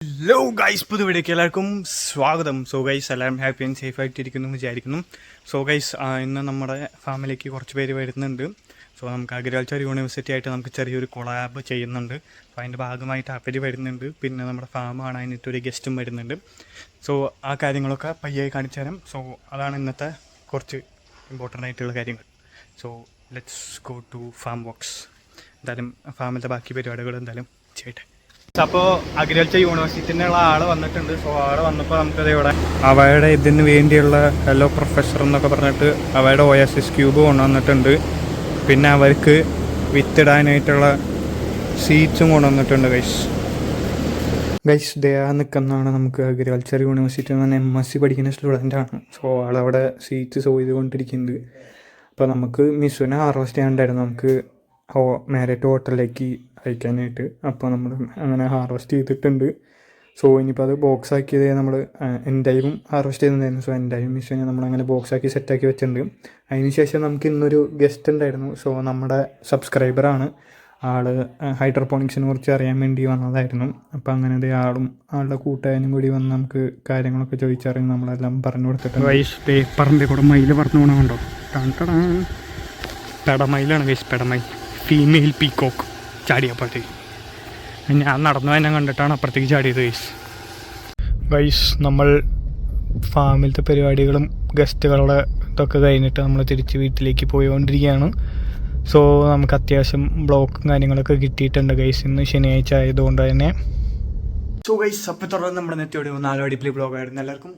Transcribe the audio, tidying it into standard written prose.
Hello guys, പുതുവിടേക്ക് എല്ലാവർക്കും സ്വാഗതം. So guys, എല്ലാവരും ഹാപ്പി ആൻഡ് സേഫ് ആയിട്ടിരിക്കുന്നു എന്ന് വിചാരിക്കുന്നു. സോ ഗൈസ്, ഇന്ന് നമ്മുടെ ഫാമിലേക്ക് കുറച്ച് പേര് വരുന്നുണ്ട്. സോ നമുക്ക് അഗ്രികൾച്ചർ യൂണിവേഴ്സിറ്റി ആയിട്ട് നമുക്ക് ചെറിയൊരു കൊളാബ് ചെയ്യുന്നുണ്ട്. സോ അതിൻ്റെ ഭാഗമായിട്ട് അവർ വരുന്നുണ്ട്. പിന്നെ നമ്മുടെ ഫാം കാണാനായിട്ടൊരു ഗസ്റ്റും വരുന്നുണ്ട്. സോ ആ കാര്യങ്ങളൊക്കെ പയ്യെ കാണിച്ചു തരാം. സോ അതാണ് ഇന്നത്തെ കുറച്ച് ഇമ്പോർട്ടൻ്റ് ആയിട്ടുള്ള കാര്യങ്ങൾ. So let's go to farm works. എന്തായാലും ഫാമിലത്തെ ബാക്കി പരിപാടികൾ എന്തായാലും ചെയ്യട്ടെ. അപ്പോൾ അഗ്രികൾച്ചർ യൂണിവേഴ്സിറ്റിന്നുള്ള ആൾ വന്നിട്ടുണ്ട്. സോ ആൾ വന്നപ്പോൾ നമുക്കത് ഇവിടെ അവയുടെ ഇതിന് വേണ്ടിയുള്ള ഹലോ പ്രൊഫസർ എന്നൊക്കെ പറഞ്ഞിട്ട് അവയുടെ OSS ക്യൂബ് കൊണ്ടുവന്നിട്ടുണ്ട്. പിന്നെ അവർക്ക് വിത്തിടാനായിട്ടുള്ള സീഡ്സും കൊണ്ടുവന്നിട്ടുണ്ട്. ഗൈസ് ദയാ നിൽക്കുന്നതാണ് നമുക്ക് അഗ്രികൾച്ചർ യൂണിവേഴ്സിറ്റി എന്ന് MSc പഠിക്കുന്ന സ്റ്റുഡൻ്റാണ്. So ആളവിടെ seeds ചെയ്തുകൊണ്ടിരിക്കുന്നുണ്ട്. അപ്പോൾ നമുക്ക് മിസ്സുവിനെ ഹാർവെസ്റ്റ് ചെയ്യാനുണ്ടായിരുന്നു, നമുക്ക് മാരേറ്റ് ഹോട്ടലിലേക്ക് അയക്കാനായിട്ട്. അപ്പോൾ നമ്മൾ അങ്ങനെ ഹാർവെസ്റ്റ് ചെയ്തിട്ടുണ്ട്. സോ ഇനിയിപ്പോൾ അത് ബോക്സ് ആക്കിയത് നമ്മൾ എൻ്റെയും ഹാർവെസ്റ്റ് ചെയ്യുന്നുണ്ടായിരുന്നു. സോ എൻ്റെയും മിസ്സിനെ നമ്മളങ്ങനെ ബോക്സാക്കി സെറ്റാക്കി വെച്ചിട്ടുണ്ട്. അതിന് ശേഷം നമുക്ക് ഇന്നൊരു ഗസ്റ്റ് ഉണ്ടായിരുന്നു. സോ നമ്മുടെ സബ്സ്ക്രൈബറാണ് ആൾ. ഹൈഡ്രോപോണിക്സിനെ കുറിച്ച് അറിയാൻ വേണ്ടി വന്നതായിരുന്നു. അപ്പോൾ അങ്ങനെ ആളും ആളുടെ കൂട്ടുകാരനും കൂടി വന്ന് നമുക്ക് കാര്യങ്ങളൊക്കെ ചോദിച്ചറിഞ്ഞ് നമ്മളെല്ലാം പറഞ്ഞു കൊടുത്തിട്ടുണ്ട്. പറമ്പിൽ കൂടെ മയിൽ പറഞ്ഞു പോകണമുണ്ടോ? പെടമയിലാണ് ഗൈസ്, പെടമയിൽ ഫീമെയിൽ പീക്കോക്ക് ചാടിയപ്പോഴത്തേക്ക് ഞാൻ നടന്നു തന്നെ കണ്ടിട്ടാണ് അപ്പുറത്തേക്ക് ചാടിയത്. ഗൈസ് നമ്മൾ ഫാമിലത്തെ പരിപാടികളും ഗസ്റ്റുകളുടെ ഇതൊക്കെ കഴിഞ്ഞിട്ട് നമ്മൾ തിരിച്ച് വീട്ടിലേക്ക് പോയിക്കൊണ്ടിരിക്കുകയാണ്. സോ നമുക്ക് അത്യാവശ്യം ബ്ലോക്കും കാര്യങ്ങളൊക്കെ കിട്ടിയിട്ടുണ്ട് ഗൈസ്, ഇന്ന് ശനിയാഴ്ച ആയതുകൊണ്ട് തന്നെ. സോ ഗൈസ്, അപ്പോൾ തുടർന്ന് നമ്മുടെ നെറ്റോടെ 4 അടിപൊളി ബ്ലോഗായിരുന്നു. എല്ലാവർക്കും